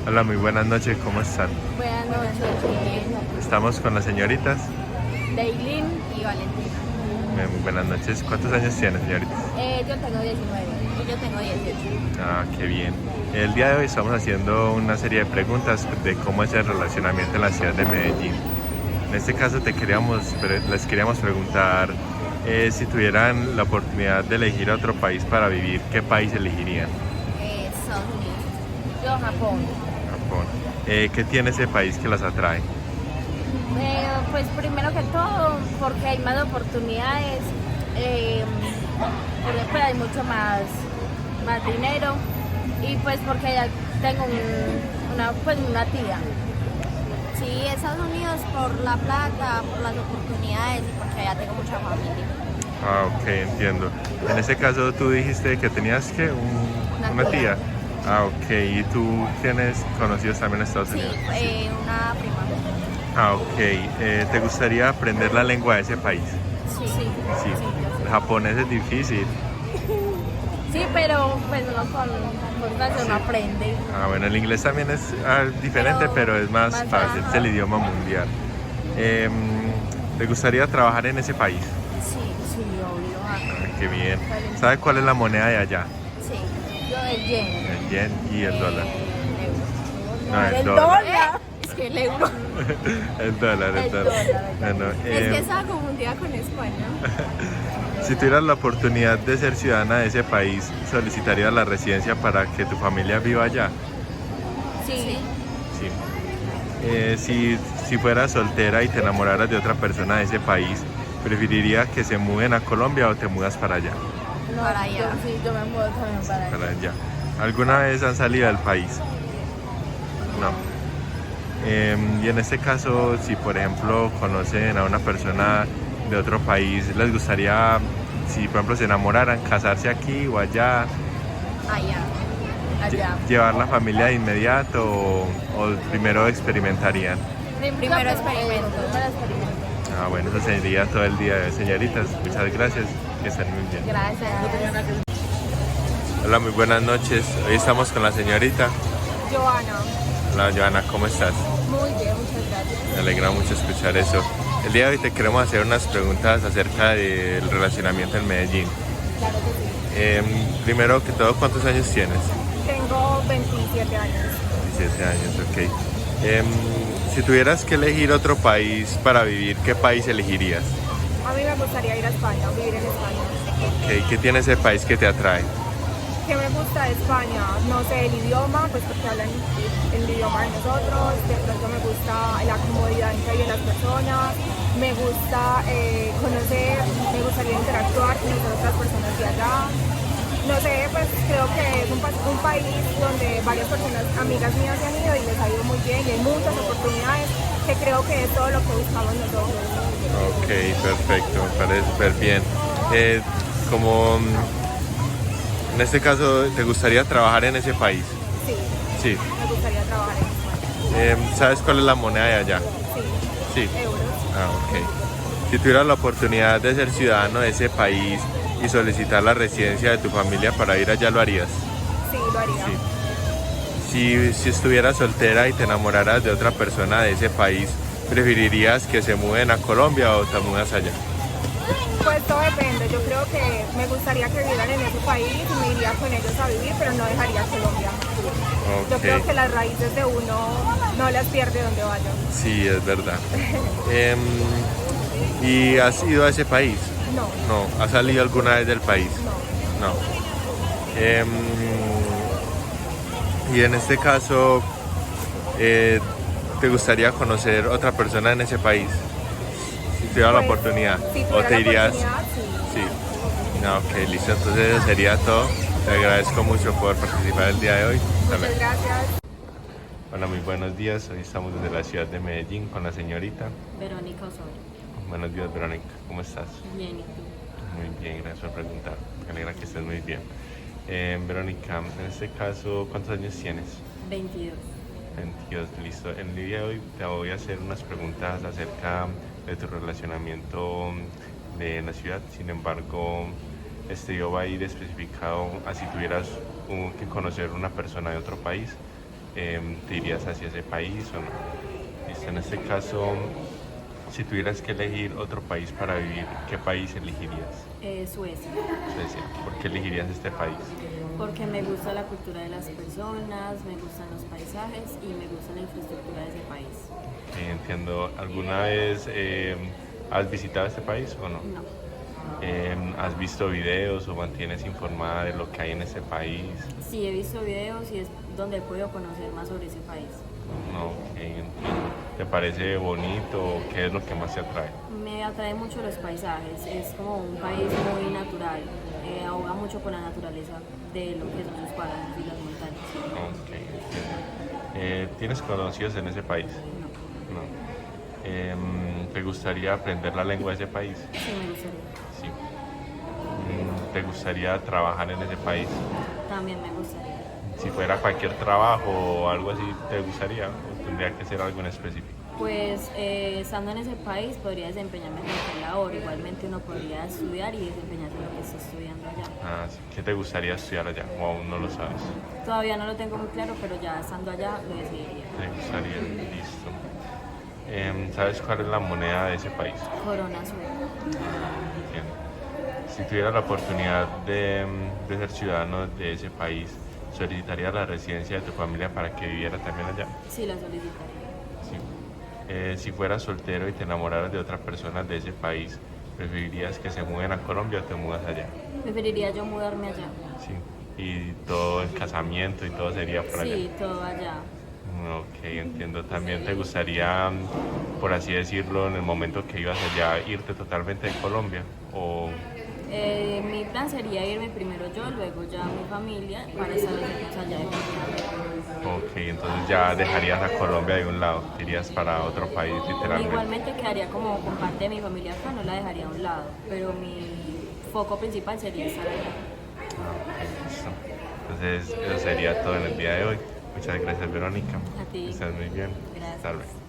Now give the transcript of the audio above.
Hola, muy buenas noches, ¿cómo están? Buenas noches, bien. Estamos con las señoritas. Daylin y Valentina. Muy buenas noches. ¿Cuántos años tienen, señoritas? Yo tengo 19 y yo tengo 18. Ah, qué bien. El día de hoy estamos haciendo una serie de preguntas de cómo es el relacionamiento en la ciudad de Medellín. En este caso les queríamos preguntar si tuvieran la oportunidad de elegir otro país para vivir, ¿qué país elegirían? Estados Unidos. Yo, Japón. Japón. ¿Qué tiene ese país que las atrae? Pues primero que todo, porque hay más oportunidades, porque pues, hay mucho más dinero y pues porque ya tengo una tía. Sí, Estados Unidos por la plata, por las oportunidades y porque allá tengo mucha familia. Ah, ok, entiendo. En ese caso tú dijiste que tenías que una tía. Ah, ok. ¿Y tú tienes conocidos también en Estados Sí, Unidos? una prima. Ah, ok. ¿Te gustaría aprender la lengua de ese país? Sí. Sí. El japonés es difícil. Sí, pero pues uno con clase uno aprende. Ah, bueno, el inglés también es diferente, pero es más fácil. Es el idioma mundial. ¿Te gustaría trabajar en ese país? Sí, obvio. Ah, qué bien. ¿Sabes cuál es la moneda de allá? Sí, yo el yen. El yen y el dólar. No, El el dólar. dólar. Es que el euro. El dólar. Bueno, Es que estaba confundida con España. si tuvieras la oportunidad de ser ciudadana de ese país, ¿solicitarías la residencia para que tu familia viva allá? Sí. Sí. Si fueras soltera y te enamoraras de otra persona de ese país, ¿preferirías que se muden a Colombia o te mudas para allá? No, Para allá. Yo me muevo también para allá. Para allá. ¿Alguna vez han salido del país? No. Y en este caso, si por ejemplo conocen a una persona de otro país, ¿les gustaría, si por ejemplo se enamoraran, casarse aquí o allá? Allá. ¿Llevar la familia de inmediato o primero experimentarían? Primero experimento. Ah, bueno, eso sería todo el día, señoritas. Muchas gracias, que estén muy bien. Gracias. Hola, muy buenas noches. Hoy estamos con la señorita. Joana. Hola, Joana, ¿cómo estás? Muy bien, muchas gracias. Me alegra mucho escuchar eso. El día de hoy te queremos hacer unas preguntas acerca del relacionamiento en Medellín. Claro que sí. Primero que todo, ¿cuántos años tienes? Tengo 27 años. 17 años, ok. Si tuvieras que elegir otro país para vivir, ¿qué país elegirías? A mí me gustaría ir a España, vivir en España. Ok, ¿qué tiene ese país que te atrae? ¿Qué me gusta de España? No sé, el idioma, pues porque hablan el idioma de nosotros. De pronto me gusta la comodidad en que hay en las personas. Me gusta conocer, me gustaría interactuar con otras personas de allá. No sé, pues creo que es un país donde varias personas, amigas mías se han ido y les ha ido muy bien y hay muchas oportunidades que creo que es todo lo que buscamos nosotros. Ok, perfecto, me parece súper bien. Como en este caso, ¿te gustaría trabajar en ese país? Sí, Sí. me gustaría trabajar en España. ¿Sabes cuál es la moneda de allá? Sí, Sí. euros. Ah, ok. Si tuvieras la oportunidad de ser ciudadano de ese país y solicitar la residencia de tu familia para ir allá, ¿lo harías? Sí, lo haría. Sí. Si estuvieras soltera y te enamoraras de otra persona de ese país, ¿preferirías que se muden a Colombia o te mudas allá? Pues todo depende, yo creo que me gustaría que vivieran en ese país y me iría con ellos a vivir, pero no dejaría Colombia. Ok. Yo creo que las raíces de uno no las pierde donde vaya. Sí, es verdad. ¿Y has ido a ese país? No, No. ¿Has salido alguna vez del país? no. No. Y en este caso, ¿te gustaría conocer otra persona en ese país? Si tuviera la Pues, oportunidad. Si ¿O tuviera te la irías? oportunidad, sí. Sí. No, ok, listo. Entonces eso sería todo. Te agradezco mucho por participar el día de hoy. Hasta Muchas luego. gracias. Hola, muy buenos días. Hoy estamos desde la ciudad de Medellín con la señorita. Verónica Osorio. Buenos días, Verónica. ¿Cómo estás? Bien, ¿y tú? Muy bien, gracias por preguntar. Me alegra que estés muy bien. Verónica, en este caso, ¿cuántos años tienes? 22. 22, listo. En el día de hoy te voy a hacer unas preguntas acerca de tu relacionamiento en la ciudad. Sin embargo, yo va a ir especificado a si tuvieras que conocer una persona de otro país. ¿te irías hacia ese país o no? Listo, en este caso, si tuvieras que elegir otro país para vivir, ¿qué país elegirías? Suecia, Suecia. ¿Por qué elegirías este país? porque me gusta la cultura de las personas, me gustan los paisajes y me gusta la infraestructura de ese país. Entiendo, ¿alguna vez has visitado este país o no? No, ¿Has visto videos o mantienes informada de lo que hay en ese país? sí he visto videos y es donde he podido conocer más sobre ese país. No, ok, entiendo. ¿Te parece bonito o qué es lo que más te atrae? Me atrae mucho los paisajes, es como un país muy natural, ahoga mucho con la naturaleza de lo que son sus páramos y las montañas. Ok, entiendo. ¿Tienes conocidos en ese país? No, No. ¿Te gustaría aprender la lengua de ese país? sí me gustaría, Sí. ¿Te gustaría trabajar en ese país? también me gustaría. Si fuera cualquier trabajo o algo así, ¿te gustaría? ¿O tendría que ser algo en específico? Pues estando en ese país podría desempeñarme en cualquier labor, igualmente uno podría estudiar y desempeñarse en lo que está estudiando allá. Ah, sí. ¿Qué te gustaría estudiar allá? ¿O aún no lo sabes? Todavía no lo tengo muy claro, pero ya estando allá lo decidiría. ¿Te gustaría? Listo. ¿Sabes cuál es la moneda de ese país? Corona sueca. Entiendo. Si tuvieras la oportunidad de ser ciudadano de ese país, ¿solicitarías la residencia de tu familia para que viviera también allá? Sí, la solicitaría. Sí. Si fueras soltero y te enamoraras de otra persona de ese país, ¿preferirías que se muden a Colombia o te mudas allá? Preferiría yo mudarme allá. Sí. Y todo el casamiento y todo sería por allá. Sí, todo allá. Ok, entiendo. ¿También te gustaría, por así decirlo, en el momento que ibas allá, irte totalmente de Colombia? ¿O Mi plan sería irme primero yo, luego ya mi familia para establecernos allá. ok, entonces ya dejarías a Colombia de un lado, te irías para otro país literalmente? Igualmente quedaría como con parte de mi familia acá, no la dejaría a un lado, pero mi foco principal sería estar allá. Ok, listo. Entonces eso sería todo en el día de hoy. Muchas gracias, Verónica. A ti. Que estés muy bien. Gracias. Hasta luego.